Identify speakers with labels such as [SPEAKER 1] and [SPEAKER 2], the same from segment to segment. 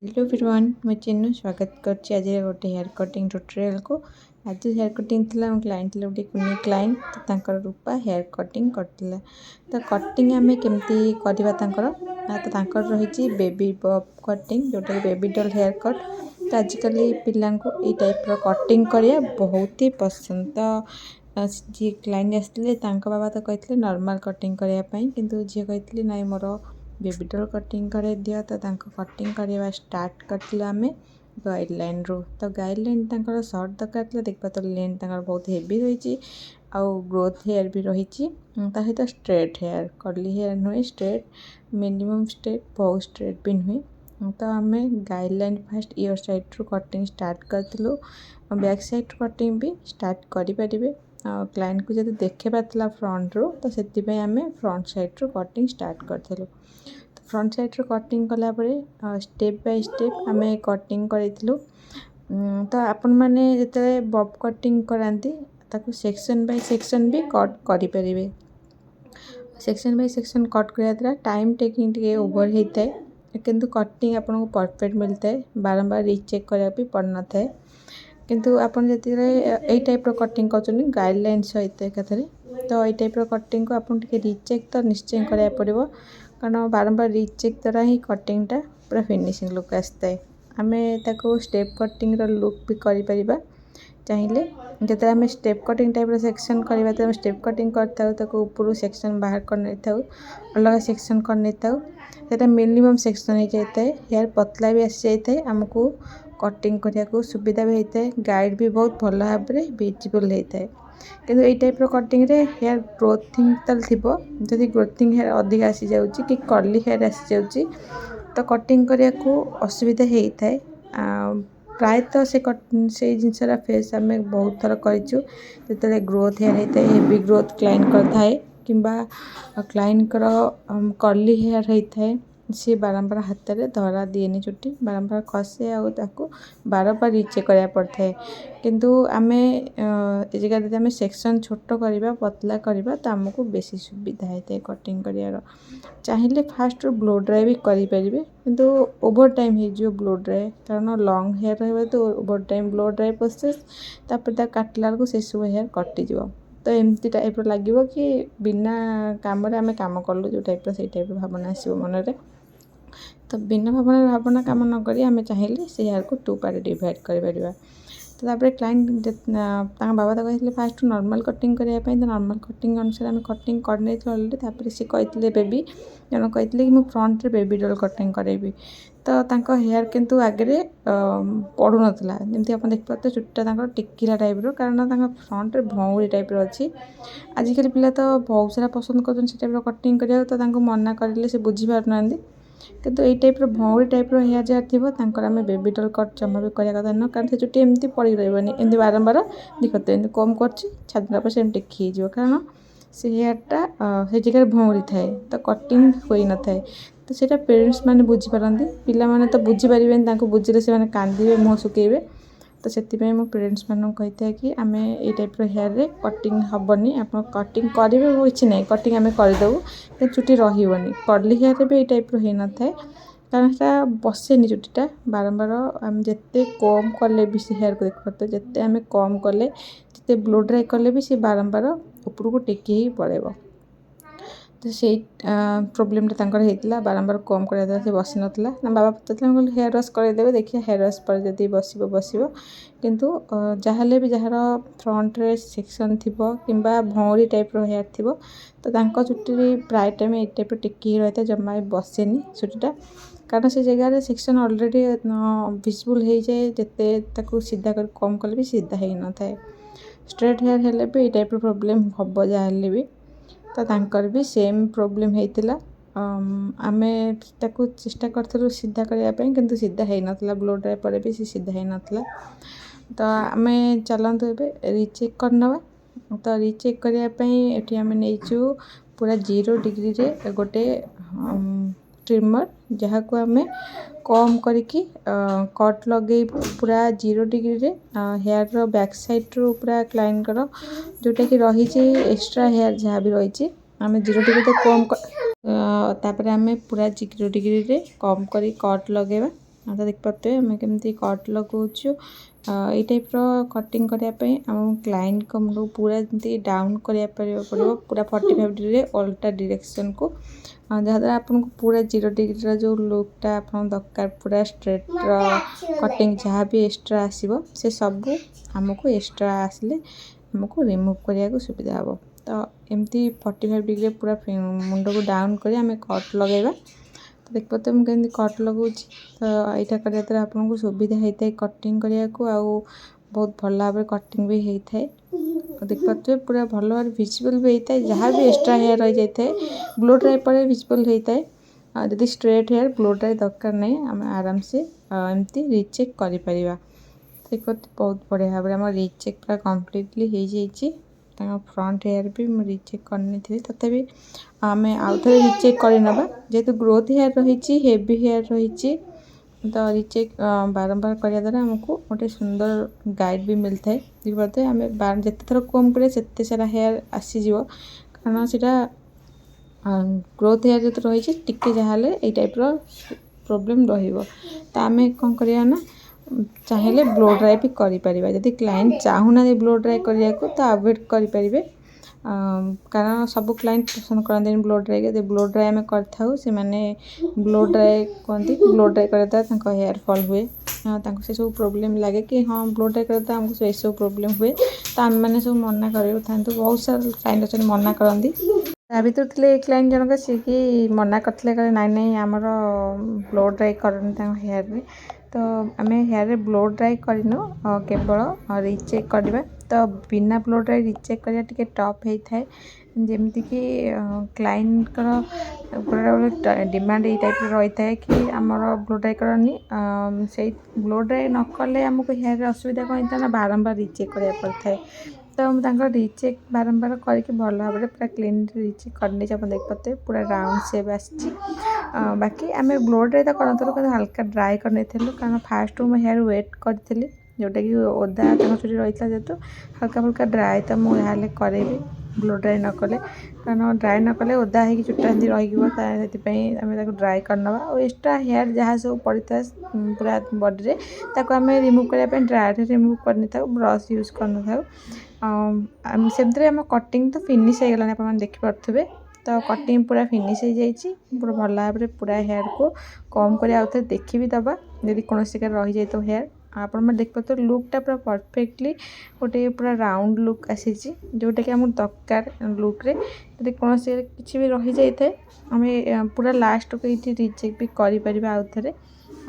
[SPEAKER 1] Hello everyone मैं चिन्नु स्वागत करछि आज गोटे हेयर कटिंग ट्यूटोरियल को। आज हेयर कटिंग थिला हम क्लाइंट गोटे कुनी क्लाइंट तो तांकर रूपा हेयर कटिंग करथिला। तो कटिंग आमे केमती करबा तांकर तो तांकर रहिछि बेबी बब कटिंग जोटा बेबी डॉल हेयर कट। तो आजिकल पिलां को ई टाइप रो कटिंग करिया बहुत ही पसंद। तो जी क्लाइंट आसले तांका बाबा तो कहथिले नॉर्मल कटिंग करिया पई किंतु जी कहथिले नाइ मोर बेबी डॉल कटिंग कर दिया। तो कटिंग करवा स्टार्ट करथिला आमे गाइडलाइन रो। तो गाइडलाइन तांकर शॉर्ट दरकार थिला देखबा तो लेंथ तांकर बहुत हेवी रहिछि आउ ग्रोथ हेयर भी रहिछि ता सहित स्ट्रेट हेयर कर्ली हेयर नुहे स्ट्रेट मिनिमम स्ट्रेट बहुत स्ट्रेट भी नुहे। तो आमे गाइडलाइन फर्स्ट ईयर साइड रो कटिंग स्टार्ट करथिलु बैक साइड कटिंग भी स्टार्ट करि परिबे। क्लाइंट को जब देखे पातला फ्रंट रो तो सेति पे आमे फ्रंट साइड रो कटिंग स्टार्ट करथिलु। तो फ्रंट साइड रो कटिंग कला परे स्टेप बाय स्टेप आमे कटिंग करिथिलु। तो आपण माने जते बब कटिंग करांती ताको सेक्शन बाय सेक्शन भी कट करि परिबे। सेक्शन बाय सेक्शन कट करिया द्वारा टाइम टेकिंग टिके ओवर हेइतै किंतु कटिंग आपन को परफेक्ट मिलतै बारंबार रीचेक करिया भी पड़ना थाए। किंतु आपन जति ए टाइप रो कटिंग करछनी गाइडलाइन सहित एकथरे तो ए टाइप रो कटिंग को आपन टिके रीचेक तो निश्चय करिया पड़िबो कारण बारंबार रीचेक द्वारा ही कटिंग टा पूरा फिनिशिंग लुक आसतै। आमे ताको स्टेप कटिंग रो लुक भी करि परिबा चाहिले जते आमे स्टेप कटिंग टाइप रो सेक्शन करबा तो स्टेप कटिंग करताउ ताको ऊपर सेक्शन बाहर कर नेताउ अलग सेक्शन कर नेताउ सेटा मिनिमम सेक्शन हे जायते हेयर पतला भी आसी जायते हमको कटिंग करिया को सुविधा भी होता है गाइड भी बहुत भल भाव में विजिबल होता है। किंतु ए टाइप रो कटिंग रे हेयर ग्रोथिंग तल थिबो जदि ग्रोथिंग हेयर अधिक आसी जाउची कि कर्ली हेयर आसी जाउची तो कटिंग करिया को असुविधा हेइथाय। प्राय तो से जिनसरा फेस आमे बहुत थर करिछु जतले ग्रोथ हेयर हेइथाय हेवी ग्रोथ क्लाइंट करथाय किंबा क्लाइंट करो कर्ली हेयर हेइथाय सी बारंबार हाथ में धरा दिएनि चुट्टी बारंबार खसे आउ ताको बार बार रीचेक करिया पड़थाय। किंतु आमे ए जगह आमे सेक्शन छोट करबा पतला करबा तो हमको बेसी सुविधा हेते कटिंग करियार चाहिले फास्ट ब्लो ड्राई भी करि परिबे किंतु ओवर टाइम हे जो ब्लो ड्राई कारण लॉन्ग हेयर रहबे तो over time blow dry process तापर ता काटला को से सब हेयर कटि जिवो। तो एमती टाइप लागिवो कि बिना काम रे आमे काम करलु जो टाइप से टाइप भावना आसीबो मन रे। तो बिना भावना काम न करी आमे चाहिए से हेयर को 2 पार्ट डिवाइड कर परिबा। तो तापर क्लाइंट तांका बाबा तो कहले फास्ट नॉर्मल कटिंग करिया पई तो नॉर्मल कटिंग अनुसार आमे कटिंग कर नै ऑलरेडी तापर से कहले बेबी जन कहले कि मु फ्रंट रे बेबी डॉल कटिंग करेबी। तो तांका हेयर किंतु आगे पड़ू नथला जेमति अपन देख पाते चुट्टा तांका टिकिला टाइप रो कारण तांका फ्रंट रे भौंगुरी टाइप रो अछि। आजिकल पिला तो बहुत सारा पसंद करछन से टाइप रो कटिंग करिया तो तांको मना करले से बुझी पार नांदी किंतु ए टाइप रो भौंगुरी टाइप रो हेयर जहाँ थिबो तांकर आमे बेबी डॉल कट जमा भी करिया कथा न कारण से चुट्टी एमती पड़ी रहबनी एमती बारंबार देखते एमती कम करछि छाडला पर सेम टिकी जिवो कारण से हेयर टा से जगह भौंगुरी थाए तो कटिंग होई न थाए। तो सेटा पेरेंट्स माने बुझी पारंदी पिला माने तो बुझी परिबेन तांको बुझिले से माने कांदिबे मुंह सुकेइबे। तो सेति पे मो पेरेंट्स मानन कहते कि आमे ए टाइप रो हेयर रे कटिंग हबनी आपन कटिंग करिवे वो इछि नै कटिंग आमे कर देबो ते चुट्टी रहिबनी कर्ली हेयर रे भी ए टाइप रो हे न थाए कारण सा बसेनी चुट्टीटा बारंबार आम जत्ते कम करले भी से हेयर को देख पड़ते जत्ते आमे कम करले जत्ते ब्लो ड्राई करले भी से बारंबार ऊपर को टेकी ही पड़ेबो। तो से प्रॉब्लम ता तांकर हेतिला बारंबार कम करिया द्वारा से बसी नथला ना बाबा पतला बोल हेयर वॉश कर देबे देखिए हेयर वॉश पर जदी बसिबो किंतु जाहले भी जहार फ्रंट रे सेक्शन थिबो किंबा भौंरी टाइप रो हेयर थिबो तो तांको चुट्टी प्राय टाइम ए टाइप टिकी रहता जम्मा बसेनी चुट्टीटा कारण से जगह रे सेक्शन ऑलरेडी विजिबल हे जाए जत्ते ताको सीधा कर कम कले भी सीधा हे न थाए। स्ट्रेट हेयर हेले भी ए टाइप रो प्रॉब्लम हबो जाहले भी तो तांकर भी सेम प्रॉब्लम हेतिला आमे ताको चेष्टा करथलु सीधा करिया पई किंतु सीधा हे नथला ब्लो ड्राई परे भी सीधा हे नथला। तो आमे चलंतु एबे रीचेक करनवा तो रीचेक करिया पई एठी आमे नेचु पूरा 0 डिग्री रे गोटे ट्रिमर जहाँ को आमे कम करिकी कट लगे पूरा 0 डिग्री रे हेयर रो बैक साइड रो पूरा क्लाइंट करो जोटा कि रही छि एक्स्ट्रा हेयर जहाँ भी रही छि आमे 0 डिग्री तो कम तापर आमे पूरा 0 डिग्री रे कम करी कट लगेबा तो देखिए आम केमती कट लगाऊँ ये टाइप कटिंग करने आम क्लाइंट को मुंड पूरा डाउन करने पड़ो पूरा 45 डिग्री अल्टा डायरेक्शन को जहाँद्वारा आपन को पूरा 0 डिग्री जो लुकटा आप दरकार पूरा स्ट्रेट कटिंग जहाँ भी एक्स्ट्रा आसो से सब आमको एक्स्ट्रा आसले आमको रिमूव करने को सुविधा हम तो एमती 45 डिग्री पूरा मुंड को डाउन कर आम कट लगेगा तो देखो तो मुझे कट लगाऊँ तो यहाँ करने द्वारा आपको सुविधा होता है कटिंग करने को आउ बहुत भल भाव कटिंग भी होता है देखिए पूरा भल भाव विजिबल भी होता है जहाँ भी एक्स्ट्रा हेयर रही जाए ब्लो ड्राई पर विजिबल होता है जदि स्ट्रेट हेयर ब्लो ड्राई दरकार नहीं आम आराम से एमती रिचेक कर देखो बहुत बढ़िया भाव में रिचेक पूरा कम्प्लीटली हो जाइए फ्रंट हेयर भी मुझे रिचेक करनी थी तथापि आम आउ थे रिचेक करना जेहेतु ग्रोथ हेयर रही हेवी हेयर रही तो रिचेक बारंबार करने द्वारा आमको गोटे सुंदर गाइड भी मिलता है देखिए आम जिते थर कम करते सारा हेयर आसीज कारण से ग्रोथ हेयर जो रही टिके जहाँ ये टाइप प्रोब्लेम तो आम कौन करना चाहिए ब्लो ड्राई भी करें जदि क्लाइंट चाहूना ब्लो ड्राई करने को तो अवॉइड करेंगे कारण सब क्लाइंट पसंद करते ब्लो ड्राई के ब्लो ड्राई आम कर ब्लो ड्राई कहते ब्लो ड्राई कर हेयर फॉल हुए से सब प्रोब्लेम लगे कि हाँ ब्लो ड्राई करते आमको से सब प्रोब्लेम हुए तो आम मैंने सब मना कर था बहुत सारा क्लाइंट अच्छे मना करती ता भर थे क्लाइंट जनक सी कि मना करते कहे नाई नाई आमर ब्लो ड्राई करनी हेयर में तो आम हेयर ब्लो ड्राई करनु केवल रिचेक करवा तो बिना ब्लो ड्राई रिचेक करवा टे टफ होता है जमीक कि क्लाइंट डिमांड ये टाइप रही है कि आमर ब्लो ड्राई करनी से ब्लो ड्राई न कले आमको हेयर असुविधा कौन होता है बारंबार रिचेक करा पड़ता है तो रिचेक बारंबार करके भल भाव में पूरा क्लीन रिचेक करनी आप देख पाते पूरा राउंड सेप आसी बाकी आम ब्लो ड्राई तो कर हल्का ड्राई करनी कारण फास्ट मुझे हेयर वेट करी जोटा कि ओदा चुटी रही था जेहतु हल्का फुल्का ड्राई तो मुझे करें ब्लो ड्राई न कले कारण ड्राई न कले ओदा हो चुटा रही आम ड्राई करना और एक्स्ट्रा हेयर जहाँ सब पड़ता है पूरा बॉडी में आम रिमूव करने ड्रायर रिमूव करनी था ब्रश यूज करना सेमती आम कटिंग तो फिनिश हो गलानी आप देखिपे तो कटिंग पूरा फिनिश हो जाइए पूरा भल भाव में पूरा हेयर को कम कर आउ थे देखी भी दबा यदि कौन रही जाए तो हेयर आप देखिए लुकटा पूरा परफेक्टली गोटे पूरा राउंड लुक आसी जोटा कि आम दरकार लुक्रे यदि कौन किसी भी रही जाए आम पूरा लास्ट को ये रिचेक भी करें आउ थे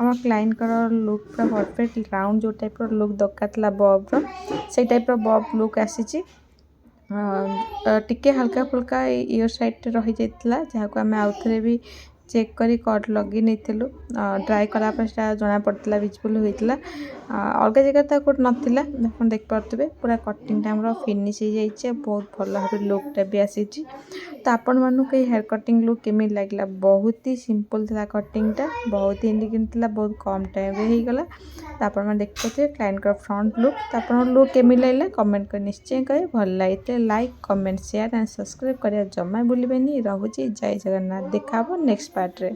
[SPEAKER 1] आम क्लाइंट लुक पूरा परफेक्ट राउंड जो टाइप लुक दरकार बब्र से टाइप बब लुक आसी टिके हल्का फुल्का इयर साइड रही जाता जहाँ को आम आउ थे भी चेक करी कट लगे नहीं ड्राई कलापर जना पड़ता विजिबल होता अलग जगह तो कौट नाला देख पारे पूरा कटिंग टाइम फिनिश हो जाइए बहुत भल भाव लुकटा भी आसी तो आपण मानक हेयर कटिंग लुक केमी लगे बहुत ही सिंपल था कटिंगटा बहुत ही इंडिकेट बहुत कम टाइम हो गला तो आपण देख पाते क्लाइंट का फ्रंट लुक तो आप लुक केमी लगे कमेंट कर निश्चय कहे भल लगे like comment share and subscribe कर जमा भूलें रोचे जय जगन्नाथ देखा नेक्स्ट पार्ट रे।